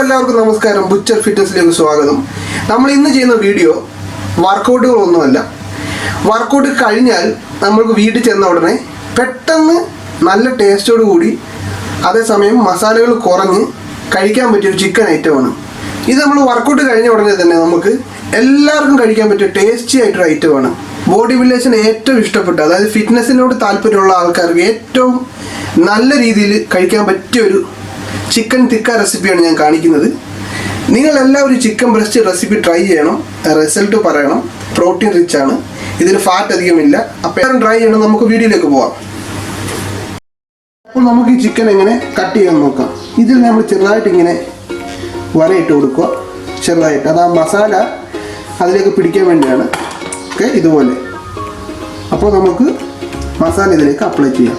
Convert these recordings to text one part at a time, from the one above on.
എല്ലാവർക്കും നമസ്കാരം. ബുച്ചർ ഫിറ്റ്നസിലേക്ക് സ്വാഗതം. നമ്മൾ ഇന്ന് ചെയ്യുന്ന വീഡിയോ വർക്കൗട്ടുകളൊന്നുമല്ല. വർക്കൗട്ട് കഴിഞ്ഞാൽ നമ്മൾക്ക് വീട്ടിൽ ചെന്ന ഉടനെ പെട്ടെന്ന് നല്ല ടേസ്റ്റോട് കൂടി അതേസമയം മസാലകൾ കുറഞ്ഞ് കഴിക്കാൻ പറ്റിയൊരു ചിക്കൻ ഐറ്റമാണ് ഇത്. നമ്മൾ വർക്കൗട്ട് കഴിഞ്ഞ ഉടനെ തന്നെ നമുക്ക് എല്ലാവർക്കും കഴിക്കാൻ പറ്റിയ ടേസ്റ്റി ആയിട്ടൊരു ഐറ്റമാണ്. ബോഡി ബിൽഡേഴ്സിന് ഏറ്റവും ഇഷ്ടപ്പെട്ട, അതായത് ഫിറ്റ്നസ്സിനോട് താല്പര്യമുള്ള ആൾക്കാർക്ക് ഏറ്റവും നല്ല രീതിയിൽ കഴിക്കാൻ പറ്റിയൊരു ചിക്കൻ തിക്ക റെസിപ്പിയാണ് ഞാൻ കാണിക്കുന്നത്. നിങ്ങളെല്ലാവരും ചിക്കൻ ബ്രസ്റ്റ് റെസിപ്പി ട്രൈ ചെയ്യണം, റിസൾട്ട് പറയണം. പ്രോട്ടീൻ റിച്ച് ആണ്, ഇതിൽ ഫാറ്റ് അധികമില്ല. അപ്പോൾ എല്ലാവരും ട്രൈ ചെയ്യണം. നമുക്ക് വീഡിയോയിലേക്ക് പോവാം. അപ്പോൾ നമുക്ക് ഈ ചിക്കൻ എങ്ങനെ കട്ട് ചെയ്യാൻ നോക്കാം. ഇതിൽ നമ്മൾ ചെറുതായിട്ട് ഇങ്ങനെ വരയിട്ട് കൊടുക്കുക, ചെറുതായിട്ട്. അത് ആ മസാല അതിലേക്ക് പിടിക്കാൻ വേണ്ടിയാണ്. ഓക്കെ, ഇതുപോലെ. അപ്പോൾ നമുക്ക് മസാല ഇതിലേക്ക് അപ്ലൈ ചെയ്യാം.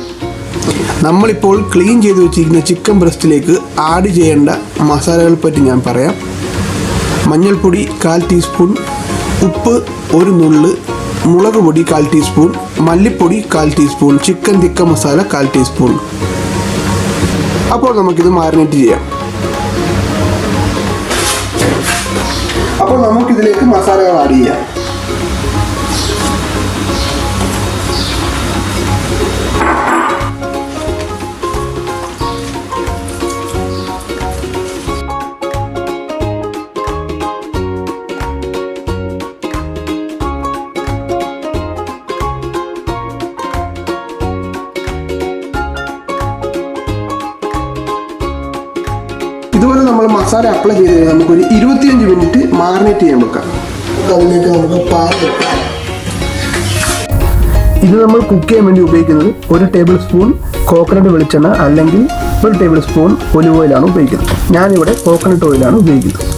നമ്മളിപ്പോൾ ക്ലീൻ ചെയ്ത് വെച്ചിരിക്കുന്ന ചിക്കൻ ബ്രസ്റ്റിലേക്ക് ആഡ് ചെയ്യേണ്ട മസാലകളെ പറ്റി ഞാൻ പറയാം. മഞ്ഞൾപ്പൊടി 1/4 ടീസ്പൂൺ, ഉപ്പ് 1 നുള്ള്, മുളക് പൊടി 1/4 ടീസ്പൂൺ, മല്ലിപ്പൊടി 1/4 teaspoon, chicken tikka masala 1/4 teaspoon. അപ്പോൾ നമുക്കിത് മാരിനേറ്റ് ചെയ്യാം. അപ്പോൾ നമുക്കിതിലേക്ക് മസാലകൾ ആഡ് ചെയ്യാം. ഇതുപോലെ നമ്മൾ മസാല അപ്ലൈ ചെയ്ത് കഴിഞ്ഞാൽ നമുക്കൊരു 25 മിനിറ്റ് മാറിനേറ്റ് ചെയ്യാൻ വെക്കാം. അതിലേക്ക് നമുക്ക് പാൽ വെക്കാം. ഇത് നമ്മൾ കുക്ക് ചെയ്യാൻ വേണ്ടി ഉപയോഗിക്കുന്നത് 1 ടേബിൾ സ്പൂൺ കോക്കനട്ട് വെളിച്ചെണ്ണ അല്ലെങ്കിൽ 1 ടേബിൾ സ്പൂൺ ഒലിവ് ഓയിലാണ് ഉപയോഗിക്കുന്നത്. ഞാനിവിടെ കോക്കനട്ട് ഓയിലാണ് ഉപയോഗിക്കുന്നത്.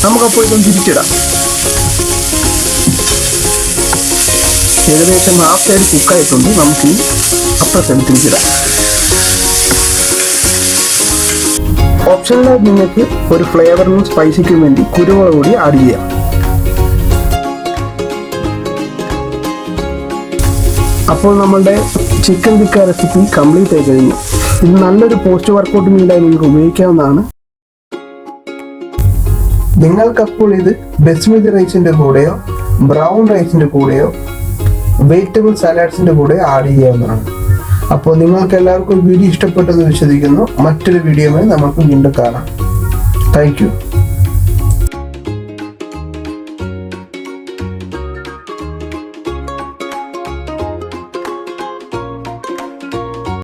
നമുക്കപ്പോൾ ഇതൊന്ന് തിരിച്ചിടാം. ഏകദേശം ഹാഫ് സൈഡ് കുക്കായിട്ടുണ്ട്. നമുക്ക് ഈ അപ്പുറ സൈഡ് തിരിച്ചിടാം. ഓപ്ഷനിലായി നിങ്ങൾക്ക് ഒരു ഫ്ലേവറിനും സ്പൈസിക്കും വേണ്ടി കുരുമുളക് പൊടി ആഡ് ചെയ്യാം. അപ്പോൾ നമ്മളുടെ ചിക്കൻ തിക്ക റെസിപ്പി കംപ്ലീറ്റ് ആയി കഴിഞ്ഞു. ഇത് നല്ലൊരു പോസ്റ്റ് വർക്കൗട്ട് മീലായി നിങ്ങൾക്ക് ഉപയോഗിക്കാവുന്നതാണ്. നിങ്ങൾക്കപ്പോൾ ഇത് ബസ്മതി റൈസിന്റെ കൂടെയോ ബ്രൗൺ റൈസിന്റെ കൂടെയോ വെജിറ്റബിൾ സാലഡ്സിന്റെ കൂടെ ആഡ് ചെയ്യാവുന്നതാണ്. അപ്പോൾ നിങ്ങൾക്ക് എല്ലാവർക്കും വീഡിയോ ഇഷ്ടപ്പെട്ടെന്ന് വിശ്വസിക്കുന്നു. മറ്റൊരു വീഡിയോയുമായി നമുക്ക് വീണ്ടും കാണാം. Thank you.